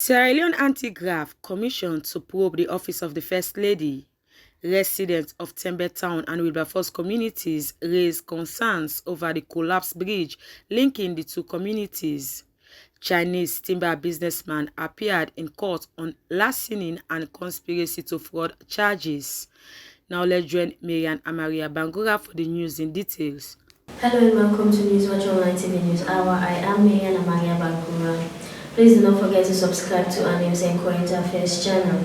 Sierra Leone Anti-Graft Commission to probe the office of the First Lady. Residents of Tembe Town and Wilberforce communities raised concerns over the collapsed bridge linking the two communities. Chinese timber businessman appeared in court on larceny and conspiracy to fraud charges. Now let's join Marian Amaria Bangura for the news in details. Hello and welcome to Newswatch Online TV News Hour. I am Marian Amaria Bangura. Please do not forget to subscribe to our News and Current Affairs channel.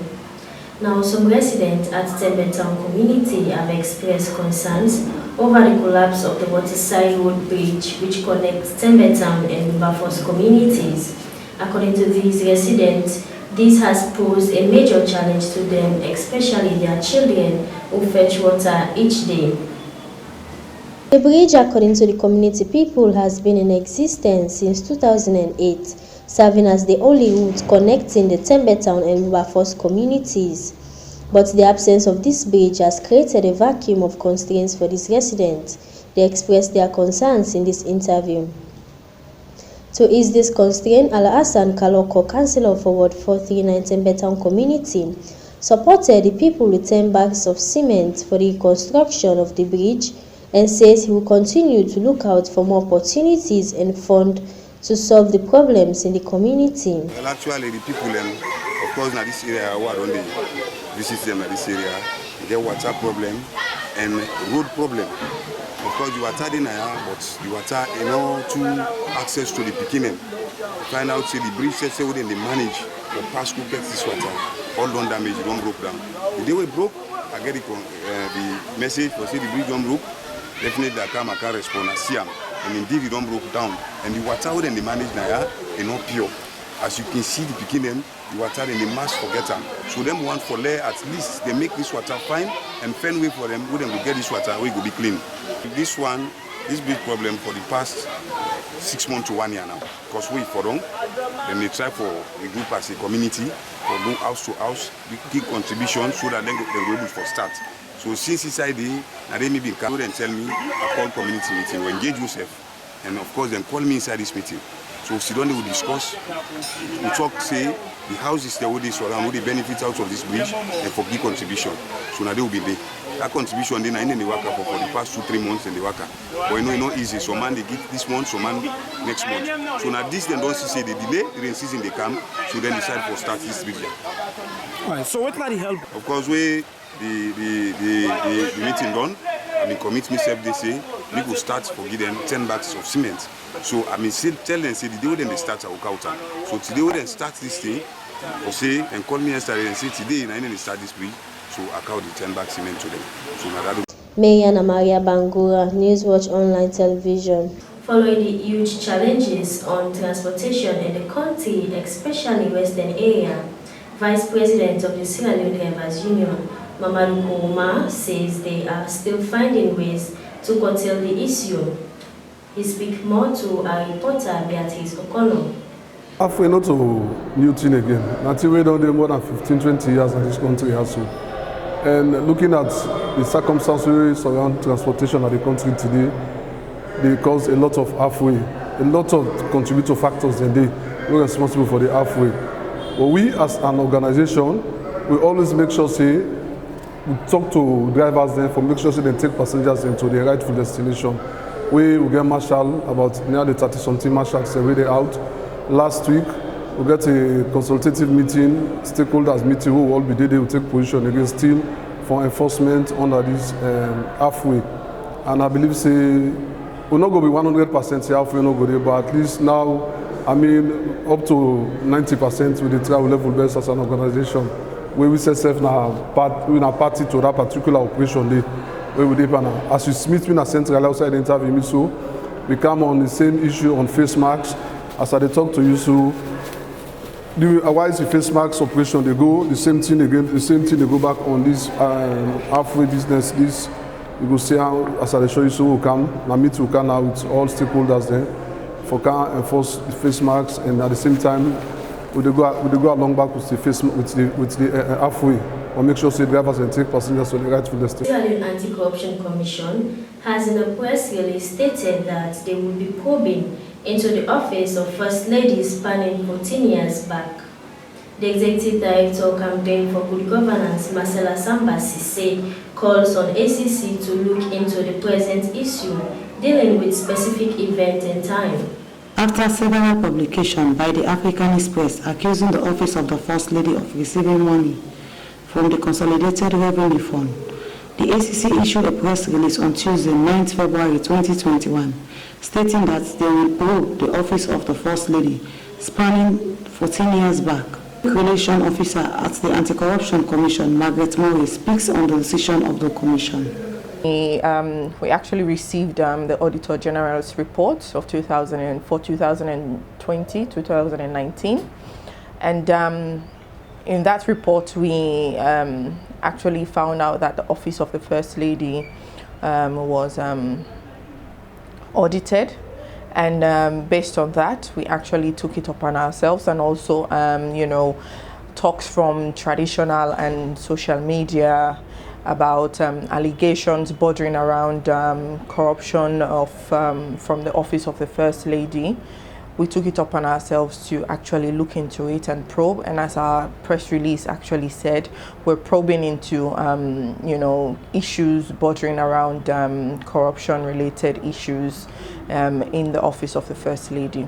Now, some residents at Tembe Town community have expressed concerns over the collapse of the Waterside Road Bridge, which connects Tembe Town and Wilberforce communities. According to these residents, this has posed a major challenge to them, especially their children who fetch water each day. The bridge, according to the community people, has been in existence since 2008. Serving as the only route connecting the Tembe Town and Wilberforce communities. But the absence of this bridge has created a vacuum of constraints for these residents. They expressed their concerns in this interview. To ease this constraint, Al-Hassan Kaloko, Councillor for Ward 439 Tembe Town community, supported the people with 10 bags of cement for the construction of the bridge and says he will continue to look out for more opportunities and fund to solve the problems in the community. Well, actually, the people, of course, in this area, who are only visit them in this area, they get water problem and road problem. Of course, the water in here, but the water, to access to the beginning. Find out, say, the bridge, say, when they manage, the pass who gets this water, all don't damage, it don't broke down. The day we broke, I get the message for say the bridge don't broke, definitely I can't respond, I see them. And indeed, it don't broke down. And the water when they manage now is not pure. As you can see, the beginning, the water in the mass forget them. So them want for layer at least they make this water fine and find way for them. When we get this water, we go be clean. This big problem for the past 6 months to 1 year now. Because we for long, then they try for a group as a community for go house to house, big contribution so that they go able for start. So since inside the, they may be come and tell me I call community meeting, we engage yourself, and of course then call me inside this meeting. So sit down, we discuss, we talk, say the houses there will surround, will the benefit out of this bridge and for big contribution. So now they will be there. That contribution then in the worker for the past 2-3 months in the worker. But you know it's not easy. So man they give this month, so man next month. So now this then don't see the delay, the season they come, so then decide for start this bridge. Right. So what might help? Of course we the meeting done, I mean commit myself they say we will start for give them 10 bags of cement. So I mean still tell them say the day when they start I will count. So today when they start this thing, or say and call me yesterday and say today and then they start this bridge, so I count the 10 bags cement to them. So now that Marian Amaria Bangura, Newswatch Online Television. Following the huge challenges on transportation in the country, especially western area, Vice President of the Sierra Leone Drivers Union, Mamadou Kouma, says they are still finding ways to curtail the issue. He speaks more to our reporter Beatrice Okono. Halfway not a new thing again. Until we don't do more than 15-20 years in this country also. And looking at the circumstances around transportation of the country today, they cause a lot of halfway, a lot of contributor factors and we're responsible for the halfway. But we as an organization, we always make sure we talk to drivers then for make sure they take passengers into the rightful destination. We will get marshal about nearly 30-something marshals every day out. Last week, we get a consultative meeting, stakeholders meeting, who will all be there, they will take position against still for enforcement under this halfway. And I believe we're not going to be 100% halfway, not go there, but at least now, I mean, up to 90% with the travel level best as an organization. Where we set self now party to that particular operation day. Where we did as we meet in a central outside the interview, so we come on the same issue on face masks. As I talk to you, so why is the face masks operation they go the same thing again, the same thing they go back on this halfway business. This you go see how as I show you, so we come now meet we can now with all stakeholders there for can enforce the face masks and at the same time we go along back with the halfway or make sure the drivers and take passengers to the rightful destination. The Anti-Corruption Commission has in a press release stated that they will be probing into the office of First Lady spanning 14 years back. The Executive Director Campaign for Good Governance, Marcela Samba Sise, calls on ACC to look into the present issue, dealing with specific event and time. After several publications by the Africanist Press accusing the Office of the First Lady of receiving money from the Consolidated Revenue Fund, the ACC issued a press release on Tuesday, 9th February 2021, stating that they will probe the Office of the First Lady, spanning 14 years back. The Relation Officer at the AntiCorruption Commission, Margaret Morris, speaks on the decision of the Commission. We actually received the Auditor General's report of 2020-2019, and in that report we actually found out that the Office of the First Lady was audited, and based on that we actually took it upon ourselves, and also talks from traditional and social media about allegations bordering around corruption from the Office of the First Lady. We took it upon ourselves to actually look into it and probe, and as our press release actually said, we're probing into issues bordering around corruption-related issues in the Office of the First Lady.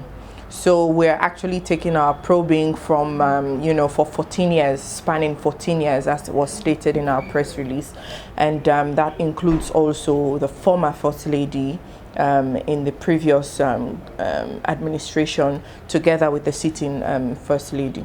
So we're actually taking our probing from, for 14 years, spanning 14 years, as was stated in our press release. And that includes also the former First Lady in the previous administration, together with the sitting First Lady.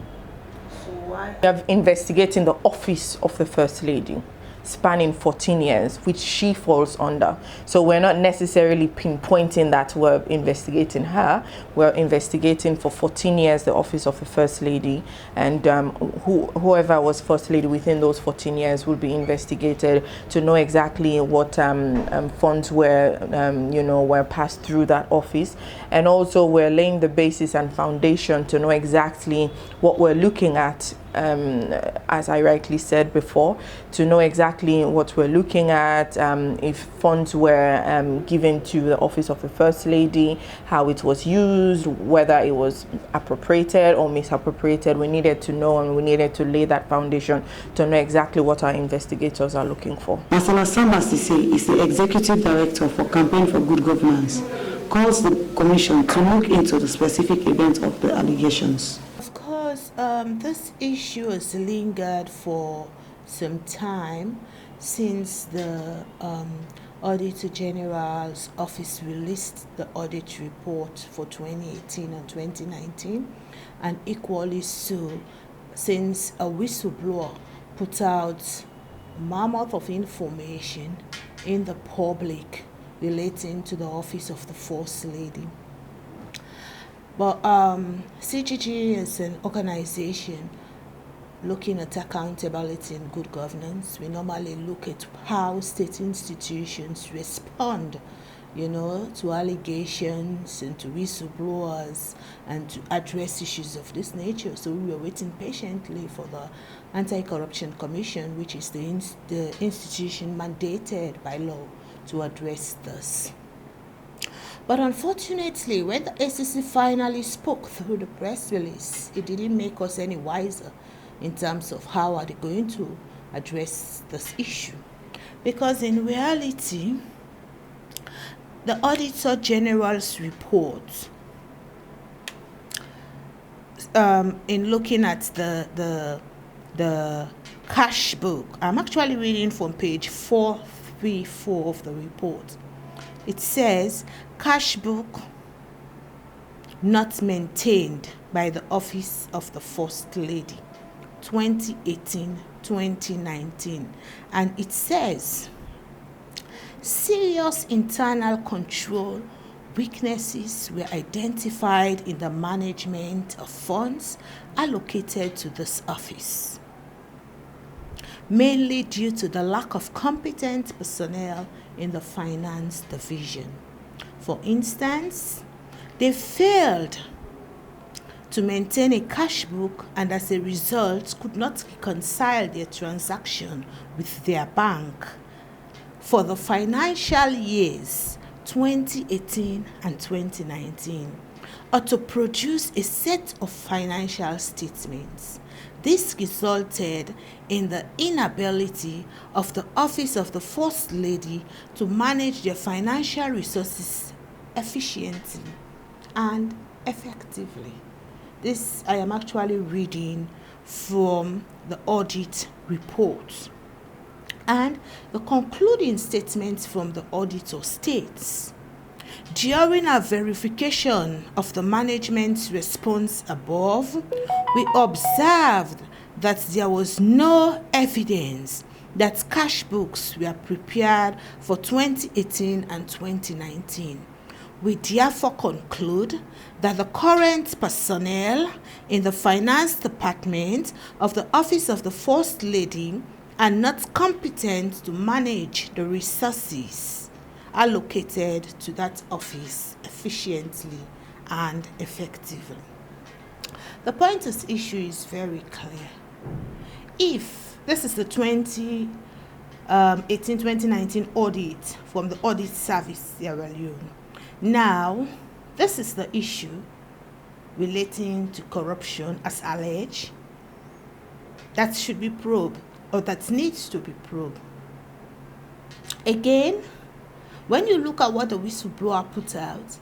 So why? We are investigating the Office of the First Lady, spanning 14 years, which she falls under. So we're not necessarily pinpointing that we're investigating her. We're investigating for 14 years the Office of the First Lady, and whoever was First Lady within those 14 years will be investigated to know exactly what funds were passed through that office. And also we're laying the basis and foundation to know exactly what we're looking at, as I rightly said before, to know exactly what we're looking at, if funds were given to the Office of the First Lady, how it was used, whether it was appropriated or misappropriated. We needed to know, and we needed to lay that foundation to know exactly what our investigators are looking for. Marcela Samba Sise is the Executive Director for Campaign for Good Governance, calls the Commission to look into the specific event of the allegations. Of course, this issue has lingered for some time since the Auditor General's office released the audit report for 2018 and 2019, and equally so since a whistleblower put out a mammoth of information in the public relating to the Office of the First Lady. But CGG is an organization looking at accountability and good governance. We normally look at how state institutions respond, to allegations and to whistleblowers, and to address issues of this nature. So we were waiting patiently for the AntiCorruption Commission, which is the institution mandated by law to address this. But unfortunately, when the ACC finally spoke through the press release, it didn't make us any wiser in terms of how are they going to address this issue. Because in reality, the Auditor General's report, in looking at the cash book, I'm actually reading from page 434 of the report. It says, cash book not maintained by the Office of the First Lady, 2018-2019. And it says, serious internal control weaknesses were identified in the management of funds allocated to this office, mainly due to the lack of competent personnel in the finance division. For instance, they failed to maintain a cash book, and as a result could not reconcile their transaction with their bank for the financial years 2018 and 2019, or to produce a set of financial statements. this resulted in the inability of the office of the First Lady to manage their financial resources efficiently and effectively. This I am actually reading from the audit report. And the concluding statement from the auditor states, during our verification of the management's response above, we observed that there was no evidence that cash books were prepared for 2018 and 2019. We therefore conclude that the current personnel in the finance department of the Office of the First Lady are not competent to manage the resources allocated to that office efficiently and effectively. The point of issue is very clear. If this is the 2018-2019 audit from the audit service Sierra Leone, now this is the issue relating to corruption as alleged that should be probed, or that needs to be probed. Again, when you look at what the whistleblower put out,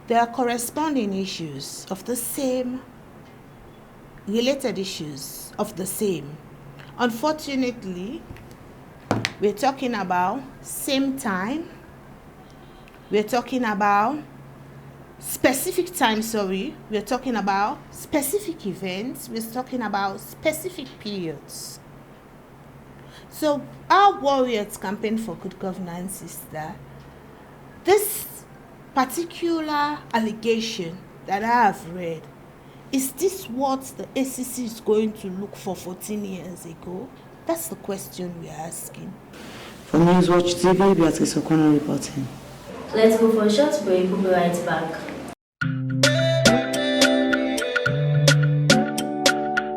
there are corresponding issues of the same, related issues of the same. Unfortunately, we're talking about same time, we're talking about specific time, we're talking about specific events, we're talking about specific periods. So our Warriors campaign for good governance is that this particular allegation that I have read, is this what the ACC is going to look for 14 years ago? That's the question we're asking. For Newswatch TV, Beatrice O'Connor reporting. Let's go for a short break. We'll be right back.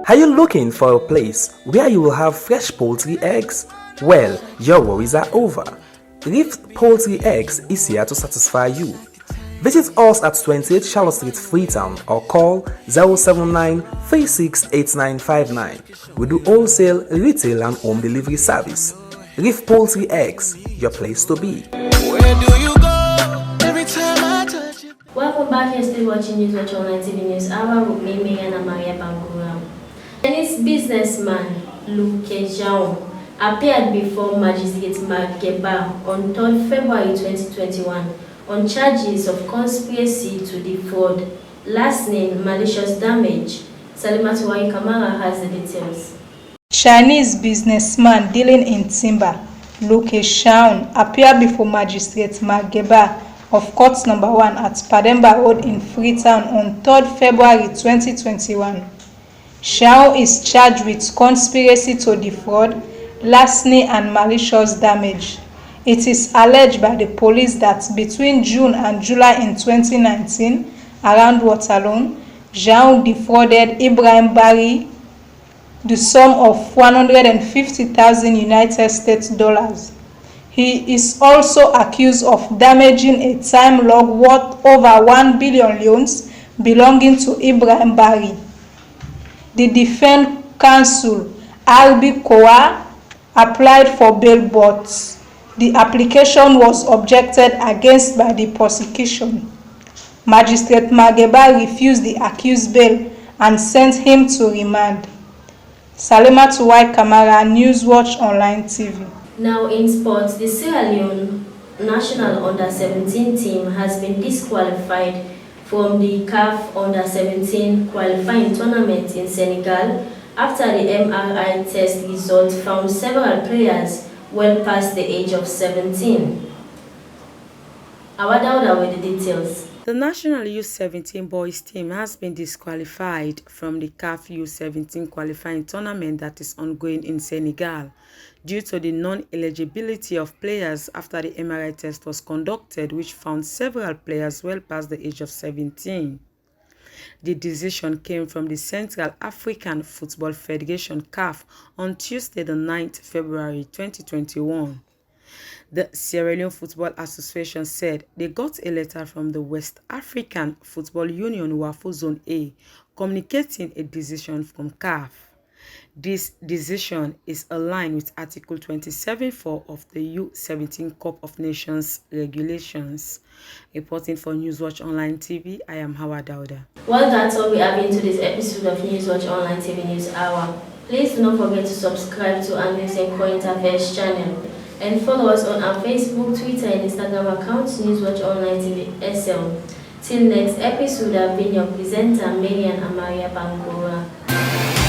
Are you looking for a place where you will have fresh poultry eggs? Well, your worries are over. Reef Poultry Eggs is here to satisfy you. Visit us at 28 Charlotte Street, Freetown, or call 079-368959. We do wholesale, retail and home delivery service. Reef Poultry Eggs, your place to be. Where do you go every time I touch you? Welcome back. You're still watching Newswatch Online TV News Hour with me, Megan Maria Bangura. Chinese businessman Lu Kejiao appeared before Magistrate Mageba on 3rd February 2021 on charges of conspiracy to defraud, last name malicious damage. Salimatu Wai Kamara has the details. Chinese businessman dealing in timber, Lu Kejiao, appeared before Magistrate Mageba of Court No. 1 at Pademba Road in Freetown on 3rd February 2021. Xiao is charged with conspiracy to defraud, larceny and malicious damage. It is alleged by the police that between June and July in 2019, around Waterloo, Xiao defrauded Ibrahim Bari the sum of 150,000 United States dollars. He is also accused of damaging a time log worth over 1 billion loans belonging to Ibrahim Bari. The defense counsel, Albi Koa, applied for bail, but the application was objected against by the prosecution. Magistrate Mageba refused the accused bail and sent him to remand. Salimatu Wai Kamara, Newswatch Online TV. Now in sports, the Sierra Leone national under-17 team has been disqualified from the CAF under-17 qualifying tournament in Senegal after the MRI test result found several players well past the age of 17. Awadauda with the details. The national U17 boys team has been disqualified from the CAF U17 qualifying tournament that is ongoing in Senegal due to the non-eligibility of players after the MRI test was conducted, which found several players well past the age of 17. The decision came from the Central African Football Federation (CAF) on Tuesday, the 9th February 2021. The Sierra Leone Football Association said they got a letter from the West African Football Union (WAFU Zone A) communicating a decision from CAF. This decision is aligned with Article 27(4) of the U-17 Cup of Nations regulations. Reporting for Newswatch Online TV, I am Hawa Dauda. Well, that's all we have in today's episode of Newswatch Online TV News Hour. Please do not forget to subscribe to our News and Current Affairs channel and follow us on our Facebook, Twitter, and Instagram accounts, Newswatch Online TV SL. Till next episode, I've been your presenter, Marian Amaria Bangura.